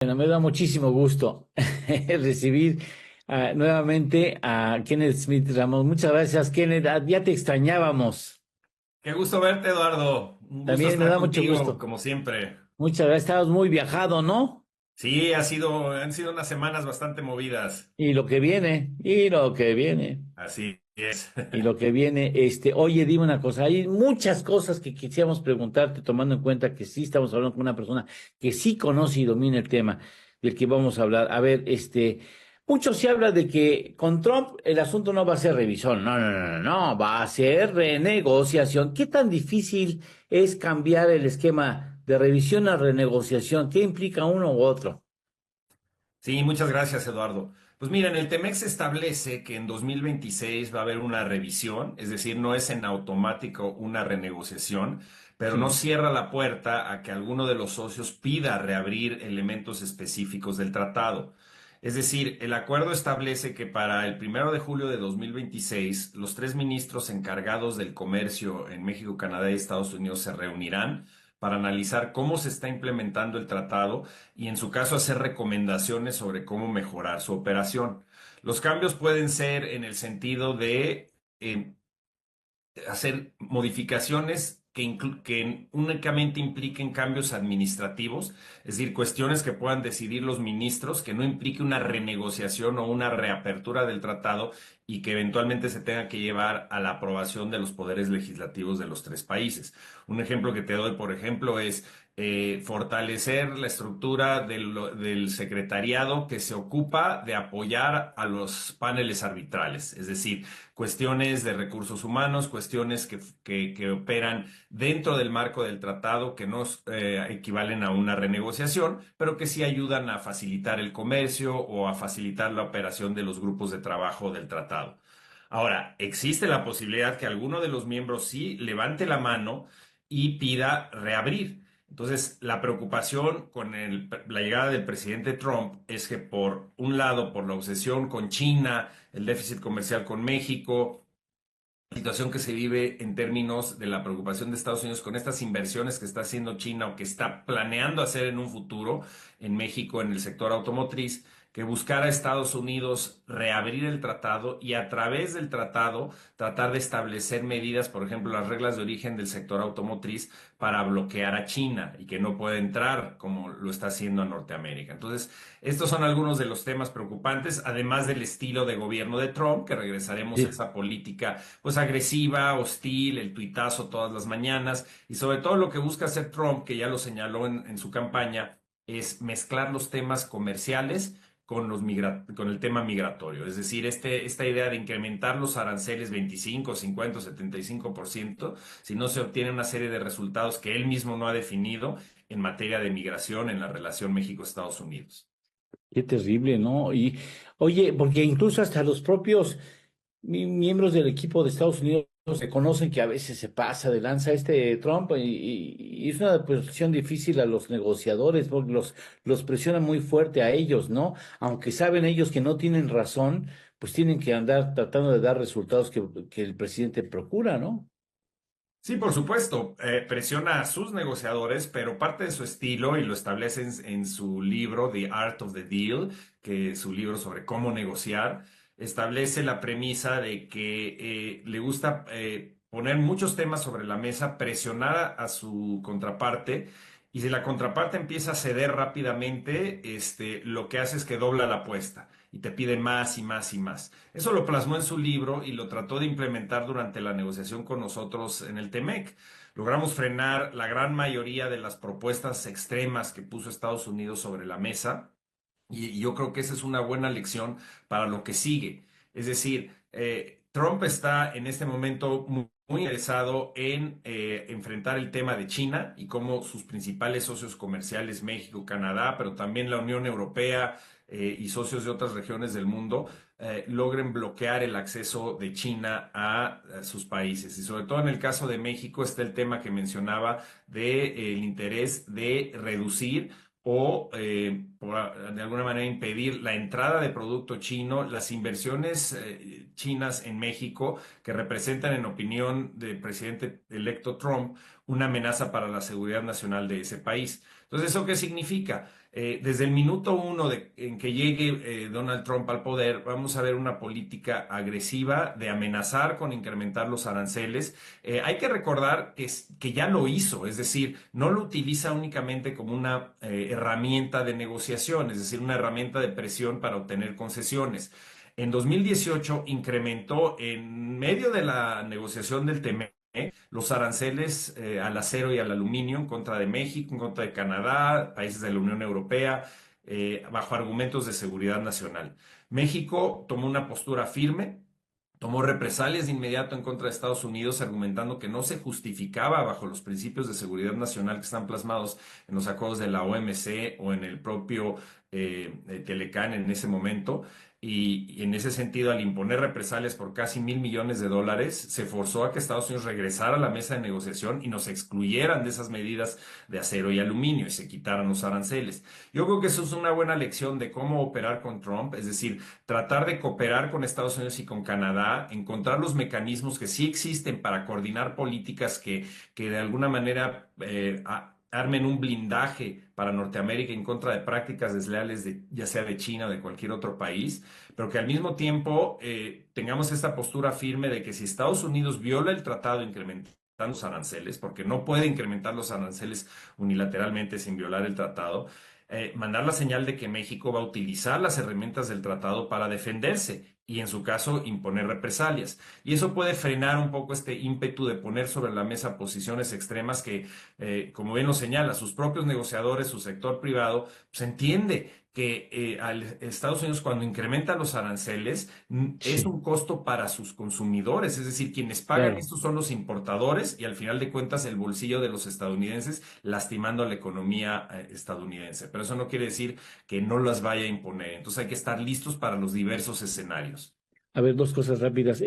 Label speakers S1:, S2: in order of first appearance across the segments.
S1: Bueno, me da muchísimo gusto recibir nuevamente a Kenneth Smith Ramos. Muchas gracias, Kenneth. Ya te extrañábamos.
S2: Qué gusto verte, Eduardo. Un gusto
S1: También me
S2: estar
S1: da mucho
S2: contigo,
S1: gusto.
S2: como siempre.
S1: Muchas gracias. Estabas muy viajado, ¿no?
S2: Sí, han sido unas semanas bastante movidas.
S1: Y lo que viene, y lo que viene,
S2: Así es.
S1: y lo que viene. Oye, dime una cosa. Hay muchas cosas que quisiéramos preguntarte, tomando en cuenta que sí estamos hablando con una persona que sí conoce y domina el tema del que vamos a hablar. A ver, mucho se habla de que con Trump el asunto no va a ser revisión. No, no, no, no, no, va a ser renegociación. ¿Qué tan difícil es cambiar el esquema de revisión a renegociación? ¿Qué implica uno u otro?
S2: Sí, muchas gracias, Eduardo. Pues mira, en el Temex se establece que en 2026 va a haber una revisión, es decir, no es en automático una renegociación, pero no
S1: Sí.
S2: cierra la puerta a que alguno de los socios pida reabrir elementos específicos del tratado. Es decir, el acuerdo establece que para el 1 de julio de 2026, los tres ministros encargados del comercio en México, Canadá y Estados Unidos se reunirán para analizar cómo se está implementando el tratado y en su caso hacer recomendaciones sobre cómo mejorar su operación. Los cambios pueden ser en el sentido de hacer modificaciones que únicamente impliquen cambios administrativos, es decir, cuestiones que puedan decidir los ministros, que no implique una renegociación o una reapertura del tratado y que eventualmente se tenga que llevar a la aprobación de los poderes legislativos de los tres países. Un ejemplo que te doy, por ejemplo, es fortalecer la estructura del secretariado que se ocupa de apoyar a los paneles arbitrales, es decir, cuestiones de recursos humanos, cuestiones que operan dentro del marco del tratado, que no equivalen a una renegociación, pero que sí ayudan a facilitar el comercio o a facilitar la operación de los grupos de trabajo del tratado. Ahora, existe la posibilidad que alguno de los miembros sí levante la mano y pida reabrir. Entonces, la preocupación con la llegada del presidente Trump es que, por un lado, por la obsesión con China, el déficit comercial con México, la situación que se vive en términos de la preocupación de Estados Unidos con estas inversiones que está haciendo China o que está planeando hacer en un futuro en México en el sector automotriz, que buscara a Estados Unidos reabrir el tratado y a través del tratado tratar de establecer medidas, por ejemplo, las reglas de origen del sector automotriz para bloquear a China y que no pueda entrar como lo está haciendo a Norteamérica. Entonces, estos son algunos de los temas preocupantes, además del estilo de gobierno de Trump, que regresaremos a
S1: Sí.
S2: esa política pues agresiva, hostil, el tuitazo todas las mañanas y sobre todo lo que busca hacer Trump, que ya lo señaló en su campaña, es mezclar los temas comerciales con el tema migratorio. Es decir, esta idea de incrementar los aranceles 25, 50, 75%, si no se obtiene una serie de resultados que él mismo no ha definido en materia de migración en la relación México-Estados Unidos.
S1: Qué terrible, ¿no? Y oye, porque incluso hasta los propios miembros del equipo de Estados Unidos reconocen que a veces se pasa de lanza Trump y es una posición difícil a los negociadores porque los presiona muy fuerte a ellos, ¿no? Aunque saben ellos que no tienen razón, pues tienen que andar tratando de dar resultados que el presidente procura, ¿no?
S2: Sí, por supuesto, presiona a sus negociadores, pero parte de su estilo, y lo establece en su libro The Art of the Deal, que es su libro sobre cómo negociar, establece la premisa de que le gusta poner muchos temas sobre la mesa, presionar a su contraparte, y si la contraparte empieza a ceder rápidamente, lo que hace es que dobla la apuesta y te pide más y más y más. Eso lo plasmó en su libro y lo trató de implementar durante la negociación con nosotros en el TEMEC. Logramos frenar la gran mayoría de las propuestas extremas que puso Estados Unidos sobre la mesa y yo creo que esa es una buena lección para lo que sigue. Es decir, Trump está en este momento muy interesado en enfrentar el tema de China y cómo sus principales socios comerciales, México, Canadá, pero también la Unión Europea y socios de otras regiones del mundo, logren bloquear el acceso de China a sus países. Y sobre todo en el caso de México está el tema que mencionaba del interés de reducir o de alguna manera impedir la entrada de producto chino, las inversiones chinas en México, que representan, en opinión del presidente electo Trump, una amenaza para la seguridad nacional de ese país. Entonces, ¿eso qué significa? Desde el minuto uno en que llegue Donald Trump al poder, vamos a ver una política agresiva de amenazar con incrementar los aranceles. Hay que recordar que ya lo hizo, es decir, no lo utiliza únicamente como una herramienta de negociación, es decir, una herramienta de presión para obtener concesiones. En 2018 incrementó en medio de la negociación del TME los aranceles al acero y al aluminio en contra de México, en contra de Canadá, países de la Unión Europea, bajo argumentos de seguridad nacional. México tomó una postura firme, tomó represalias de inmediato en contra de Estados Unidos, argumentando que no se justificaba bajo los principios de seguridad nacional que están plasmados en los acuerdos de la OMC o en el propio Telecán en ese momento. Y en ese sentido, al imponer represalias por casi $1.000 millones, se forzó a que Estados Unidos regresara a la mesa de negociación y nos excluyeran de esas medidas de acero y aluminio y se quitaran los aranceles. Yo creo que eso es una buena lección de cómo operar con Trump, es decir, tratar de cooperar con Estados Unidos y con Canadá, encontrar los mecanismos que sí existen para coordinar políticas que de alguna manera armen un blindaje para Norteamérica en contra de prácticas desleales de, ya sea de China o de cualquier otro país, pero que al mismo tiempo tengamos esta postura firme de que si Estados Unidos viola el tratado incrementando los aranceles, porque no puede incrementar los aranceles unilateralmente sin violar el tratado, mandar la señal de que México va a utilizar las herramientas del tratado para defenderse y en su caso imponer represalias. Y eso puede frenar un poco este ímpetu de poner sobre la mesa posiciones extremas que, como bien lo señala, sus propios negociadores, su sector privado, pues entiende que Estados Unidos cuando incrementa los aranceles es
S1: Sí,
S2: un costo para sus consumidores, es decir, quienes pagan
S1: claro.
S2: esto son los importadores y al final de cuentas el bolsillo de los estadounidenses lastimando a la economía estadounidense. Pero eso no quiere decir que no las vaya a imponer. Entonces hay que estar listos para los diversos escenarios.
S1: A ver, dos cosas rápidas.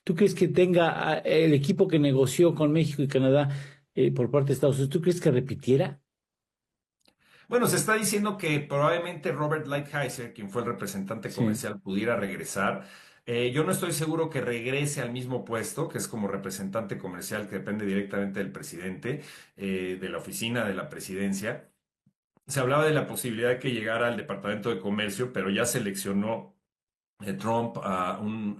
S1: ¿Tú crees que tenga el equipo que negoció con México y Canadá por parte de Estados Unidos, tú crees que repitiera?
S2: Bueno, se está diciendo que probablemente Robert Lighthizer, quien fue el representante
S1: Sí.
S2: comercial, pudiera regresar. Yo no estoy seguro que regrese al mismo puesto, que es como representante comercial, que depende directamente del presidente, de la oficina de la presidencia. Se hablaba de la posibilidad de que llegara al Departamento de Comercio, pero ya seleccionó Trump a un,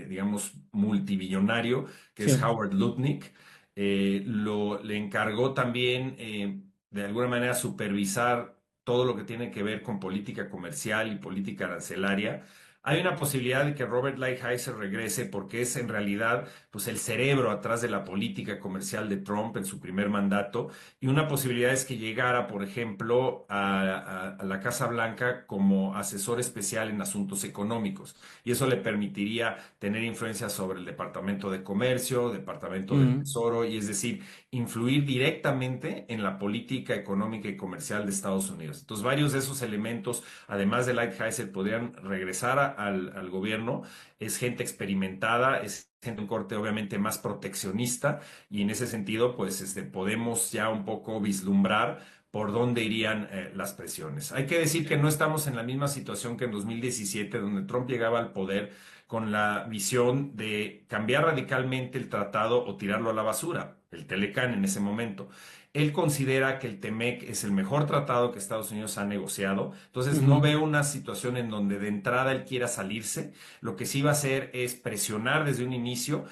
S2: digamos, multibillonario, que es
S1: Sí.
S2: Howard Lutnick. Le encargó también, de alguna manera, supervisar todo lo que tiene que ver con política comercial y política arancelaria. Hay una posibilidad de que Robert Lighthizer regrese porque es en realidad pues, el cerebro atrás de la política comercial de Trump en su primer mandato. Y una posibilidad es que llegara, por ejemplo, a la Casa Blanca como asesor especial en asuntos económicos. Y eso le permitiría tener influencia sobre el Departamento de Comercio, Departamento del
S1: Ujú.
S2: Tesoro, y es decir, influir directamente en la política económica y comercial de Estados Unidos. Entonces, varios de esos elementos, además de Lighthizer, podrían regresar al gobierno. Es gente experimentada, es gente de un corte obviamente más proteccionista y en ese sentido, pues podemos ya un poco vislumbrar por dónde irían las presiones. Hay que decir que no estamos en la misma situación que en 2017, donde Trump llegaba al poder con la visión de cambiar radicalmente el tratado o tirarlo a la basura, el Telecán en ese momento. Él considera que el TEMEC es el mejor tratado que Estados Unidos ha negociado, entonces no
S1: Ujú.
S2: veo una situación en donde de entrada él quiera salirse. Lo que sí va a hacer es presionar desde un inicio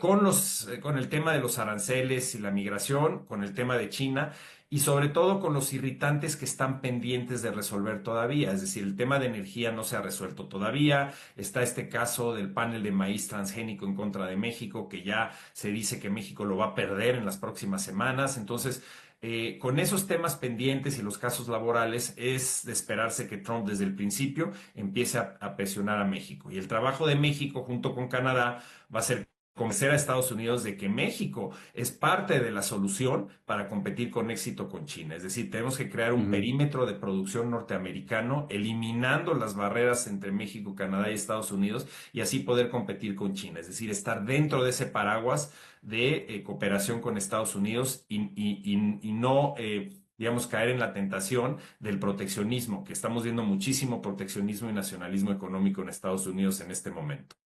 S2: con el tema de los aranceles y la migración, con el tema de China y sobre todo con los irritantes que están pendientes de resolver todavía. Es decir, el tema de energía no se ha resuelto todavía. Está este caso del panel de maíz transgénico en contra de México, que ya se dice que México lo va a perder en las próximas semanas. Entonces, con esos temas pendientes y los casos laborales, es de esperarse que Trump desde el principio empiece a presionar a México. Y el trabajo de México junto con Canadá va a ser convencer a Estados Unidos de que México es parte de la solución para competir con éxito con China. Es decir, tenemos que crear un
S1: Ujú.
S2: perímetro de producción norteamericano, eliminando las barreras entre México, Canadá y Estados Unidos, y así poder competir con China. Es decir, estar dentro de ese paraguas de cooperación con Estados Unidos y no... digamos, caer en la tentación del proteccionismo, que estamos viendo muchísimo proteccionismo y nacionalismo económico en Estados Unidos en este momento.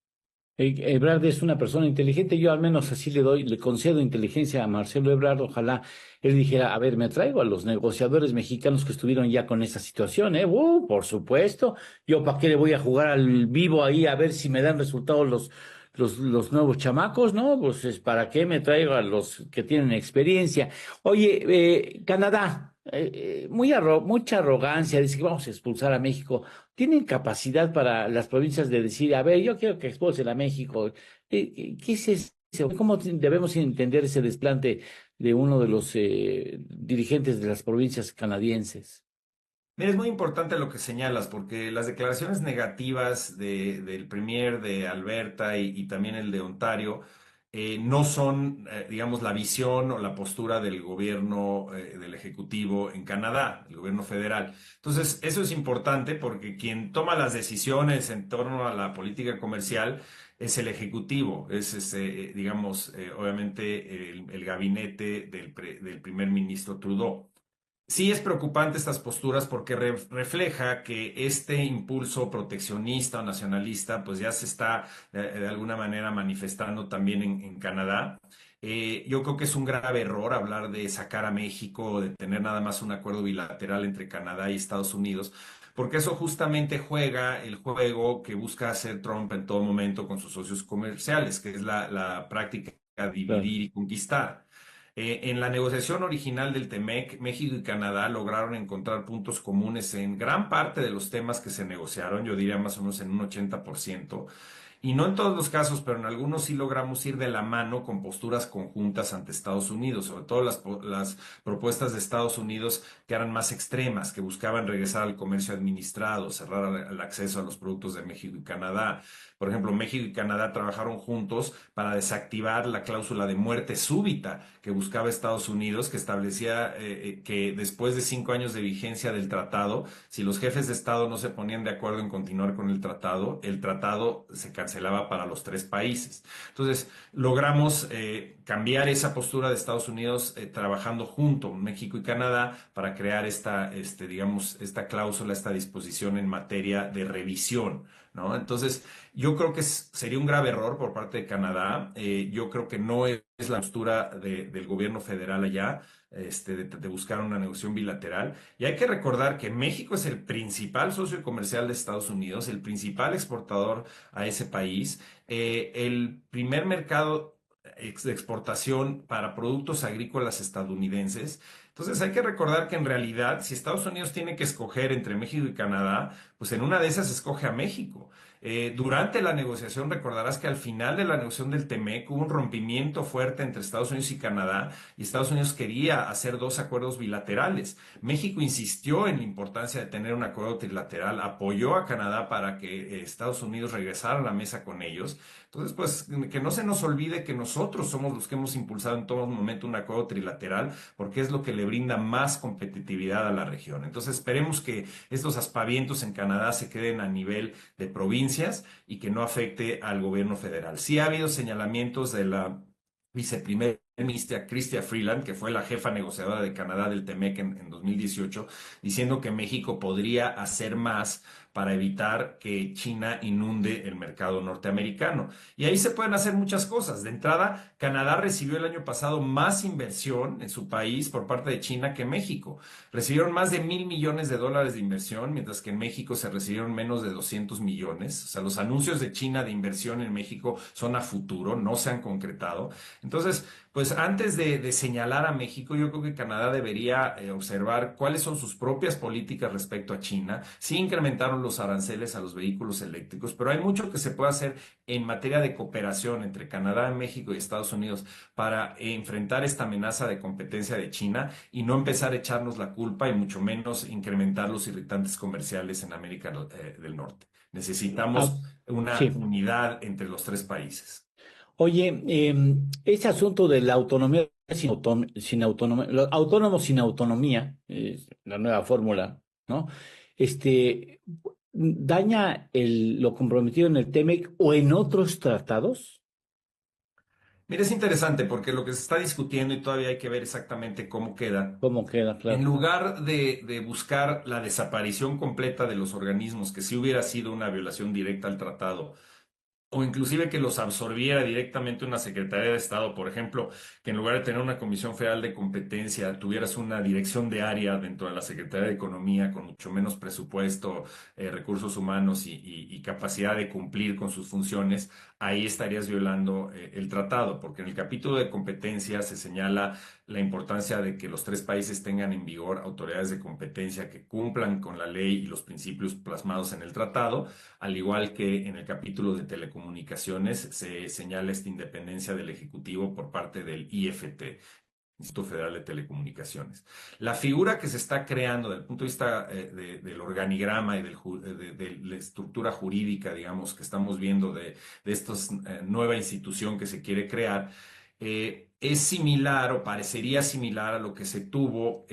S1: Ebrard es una persona inteligente, yo al menos así le concedo inteligencia a Marcelo Ebrard, ojalá él dijera, a ver, me traigo a los negociadores mexicanos que estuvieron ya con esa situación, ¿eh? Por supuesto, yo para qué le voy a jugar al vivo ahí a ver si me dan resultados los nuevos chamacos, ¿no? Pues es para qué me traigo a los que tienen experiencia. Oye, Canadá, mucha arrogancia, dice que vamos a expulsar a México. ¿Tienen capacidad para las provincias de decir, a ver, yo quiero que expulsen a México? ¿Qué es eso? ¿Cómo debemos entender ese desplante de uno de los dirigentes de las provincias canadienses?
S2: Mira, es muy importante lo que señalas, porque las declaraciones negativas del Premier de Alberta y también el de Ontario no son, digamos, la visión o la postura del gobierno, del Ejecutivo en Canadá, el gobierno federal. Entonces, eso es importante porque quien toma las decisiones en torno a la política comercial es el Ejecutivo, digamos, obviamente el gabinete del primer ministro Trudeau. Sí es preocupante estas posturas porque refleja que este impulso proteccionista o nacionalista pues ya se está de alguna manera manifestando también en Canadá. Yo creo que es un grave error hablar de sacar a México o de tener nada más un acuerdo bilateral entre Canadá y Estados Unidos, porque eso justamente juega el juego que busca hacer Trump en todo momento con sus socios comerciales, que es la práctica de
S1: Claro.
S2: dividir y conquistar. En la negociación original del TEMEC, México y Canadá lograron encontrar puntos comunes en gran parte de los temas que se negociaron, yo diría más o menos en un 80%. Y no en todos los casos, pero en algunos sí logramos ir de la mano con posturas conjuntas ante Estados Unidos, sobre todo las propuestas de Estados Unidos que eran más extremas, que buscaban regresar al comercio administrado, cerrar el acceso a los productos de México y Canadá. Por ejemplo, México y Canadá trabajaron juntos para desactivar la cláusula de muerte súbita que buscaba Estados Unidos, que establecía que después de 5 años de vigencia del tratado, si los jefes de Estado no se ponían de acuerdo en continuar con el tratado se cancelaba para los tres países. Entonces, logramos cambiar esa postura de Estados Unidos trabajando junto, México y Canadá, para crear digamos, esta cláusula, esta disposición en materia de revisión, ¿no? Entonces, yo creo que sería un grave error por parte de Canadá. Yo creo que no es la postura del gobierno federal allá, de buscar una negociación bilateral. Y hay que recordar que México es el principal socio comercial de Estados Unidos, el principal exportador a ese país, el primer mercado de exportación para productos agrícolas estadounidenses. Entonces hay que recordar que en realidad, si Estados Unidos tiene que escoger entre México y Canadá, pues en una de esas escoge a México. Durante la negociación, recordarás que al final de la negociación del TEMEC hubo un rompimiento fuerte entre Estados Unidos y Canadá y Estados Unidos quería hacer dos acuerdos bilaterales. México insistió en la importancia de tener un acuerdo trilateral, apoyó a Canadá para que Estados Unidos regresara a la mesa con ellos. Entonces, pues que no se nos olvide que nosotros somos los que hemos impulsado en todo momento un acuerdo trilateral porque es lo que le brinda más competitividad a la región. Entonces, esperemos que estos aspavientos en Canadá se queden a nivel de provincias y que no afecte al gobierno federal. Sí ha habido señalamientos de la viceprimer ministra Chrystia Freeland, que fue la jefa negociadora de Canadá del TEMEC en 2018, diciendo que México podría hacer más para evitar que China inunde el mercado norteamericano. Y ahí se pueden hacer muchas cosas. De entrada, Canadá recibió el año pasado más inversión en su país por parte de China que México. Recibieron más de $1,000 millones de inversión, mientras que en México se recibieron menos de 200 millones. O sea, los anuncios de China de inversión en México son a futuro, no se han concretado. Entonces, pues antes de señalar a México, yo creo que Canadá debería observar cuáles son sus propias políticas respecto a China. Sí incrementaron los aranceles a los vehículos eléctricos, pero hay mucho que se puede hacer en materia de cooperación entre Canadá, México y Estados Unidos para enfrentar esta amenaza de competencia de China y no empezar a echarnos la culpa y mucho menos incrementar los irritantes comerciales en América del Norte.
S1: Ah,
S2: Necesitamos una
S1: sí.
S2: unidad entre los tres países.
S1: Oye, ese asunto de la autonomía sin autonomía, autónomo sin autonomía, la nueva fórmula, ¿no? Este, ¿daña lo comprometido en el TEMEC o en otros tratados?
S2: Mira, es interesante porque lo que se está discutiendo y todavía hay que ver exactamente cómo queda.
S1: ¿Cómo queda
S2: En
S1: claro?
S2: lugar de buscar la desaparición completa de los organismos, que sí hubiera sido una violación directa al tratado, o inclusive que los absorbiera directamente una Secretaría de Estado, por ejemplo, que en lugar de tener una Comisión Federal de Competencia, tuvieras una dirección de área dentro de la Secretaría de Economía con mucho menos presupuesto, recursos humanos y capacidad de cumplir con sus funciones, ahí estarías violando el tratado, porque en el capítulo de competencia se señala la importancia de que los tres países tengan en vigor autoridades de competencia que cumplan con la ley y los principios plasmados en el tratado, al igual que en el capítulo de telecomunicaciones se señala esta independencia del Ejecutivo por parte del IFT, Instituto Federal de Telecomunicaciones. La figura que se está creando desde el punto de vista del organigrama y de la estructura jurídica, digamos, que estamos viendo de esta nueva institución que se quiere crear, es similar o parecería similar a lo que se tuvo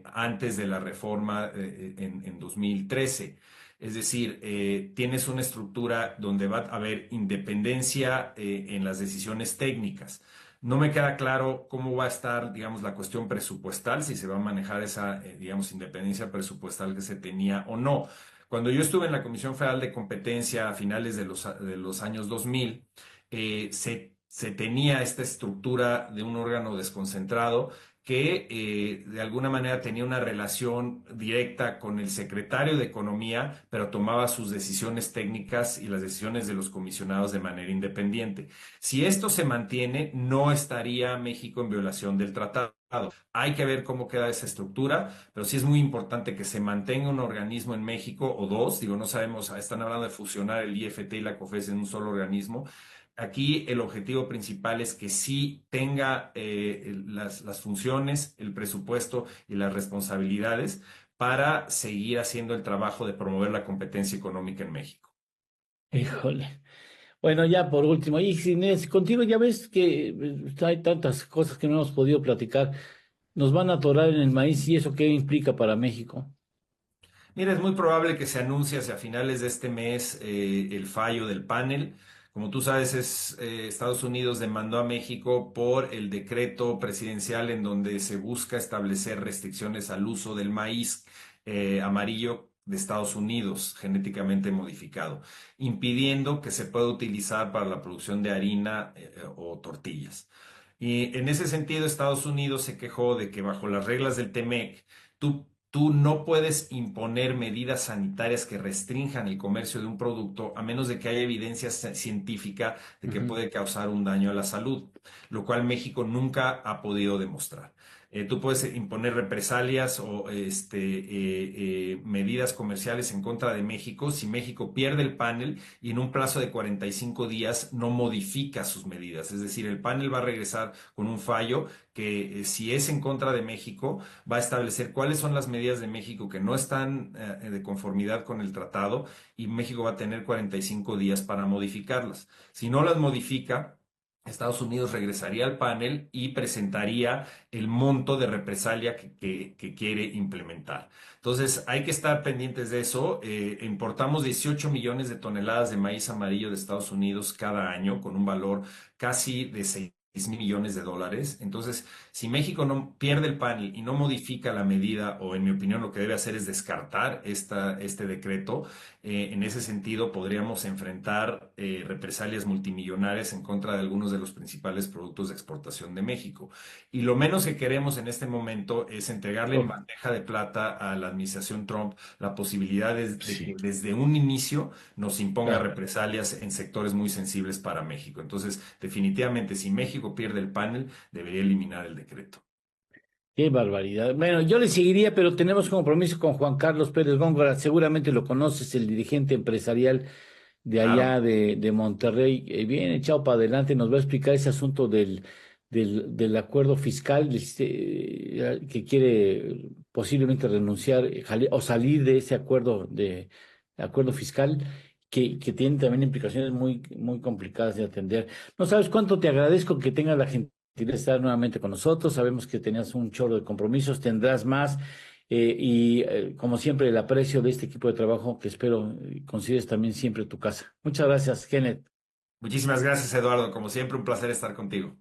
S2: antes de la reforma en 2013. Es decir, tienes una estructura donde va a haber independencia en las decisiones técnicas. No me queda claro cómo va a estar, digamos, la cuestión presupuestal, si se va a manejar esa, digamos, independencia presupuestal que se tenía o no. Cuando yo estuve en la Comisión Federal de Competencia a finales de los años 2000, se tenía esta estructura de un órgano desconcentrado que de alguna manera tenía una relación directa con el secretario de Economía, pero tomaba sus decisiones técnicas y las decisiones de los comisionados de manera independiente. Si esto se mantiene, no estaría México en violación del tratado. Hay que ver cómo queda esa estructura, pero sí es muy importante que se mantenga un organismo en México o dos, digo, no sabemos, están hablando de fusionar el IFT y la COFES en un solo organismo. Aquí el objetivo principal es que sí tenga las funciones, el presupuesto y las responsabilidades para seguir haciendo el trabajo de promover la competencia económica en México.
S1: Híjole. Bueno, ya por último, y Inés, contigo ya ves que hay tantas cosas que no hemos podido platicar. Nos van a atorar en el maíz y eso qué implica para México.
S2: Mira, es muy probable que se anuncie hacia finales de este mes el fallo del panel. Como tú sabes, Estados Unidos demandó a México por el decreto presidencial en donde se busca establecer restricciones al uso del maíz amarillo de Estados Unidos, genéticamente modificado, impidiendo que se pueda utilizar para la producción de harina o tortillas. Y en ese sentido, Estados Unidos se quejó de que bajo las reglas del TEMEC, tú no puedes imponer medidas sanitarias que restrinjan el comercio de un producto a menos de que haya evidencia científica de que
S1: Ujú.
S2: puede causar un daño a la salud, lo cual México nunca ha podido demostrar. Tú puedes imponer represalias o medidas comerciales en contra de México si México pierde el panel y en un plazo de 45 días no modifica sus medidas. Es decir, el panel va a regresar con un fallo que si es en contra de México, va a establecer cuáles son las medidas de México que no están de conformidad con el tratado y México va a tener 45 días para modificarlas. Si no las modifica, Estados Unidos regresaría al panel y presentaría el monto de represalia que quiere implementar. Entonces, hay que estar pendientes de eso. Importamos 18 millones de toneladas de maíz amarillo de Estados Unidos cada año con un valor casi de 6 mil millones de dólares. Entonces, si México no pierde el panel y no modifica la medida, o en mi opinión lo que debe hacer es descartar este decreto, en ese sentido podríamos enfrentar represalias multimillonarias en contra de algunos de los principales productos de exportación de México. Y lo menos que queremos en este momento es entregarle en
S1: Oh,
S2: bandeja de plata a la administración Trump la posibilidad de que
S1: sí,
S2: desde un inicio nos imponga
S1: claro.
S2: represalias en sectores muy sensibles para México. Entonces, definitivamente, si México pierde el panel, debería eliminar el decreto.
S1: Qué barbaridad. Bueno, yo le seguiría, pero tenemos compromiso con Juan Carlos Pérez Góngora. Seguramente lo conoces, el dirigente empresarial de allá
S2: Claro.
S1: de Monterrey. Bien echado para adelante, nos va a explicar ese asunto del acuerdo fiscal que quiere posiblemente renunciar o salir de ese acuerdo fiscal. Que tiene también implicaciones muy, muy complicadas de atender. No sabes cuánto te agradezco que tengas la gentileza de estar nuevamente con nosotros. Sabemos que tenías un chorro de compromisos, tendrás más. Como siempre, el aprecio de este equipo de trabajo que espero consideres también siempre tu casa. Muchas gracias, Kenneth.
S2: Muchísimas gracias, Eduardo. Como siempre, un placer estar contigo.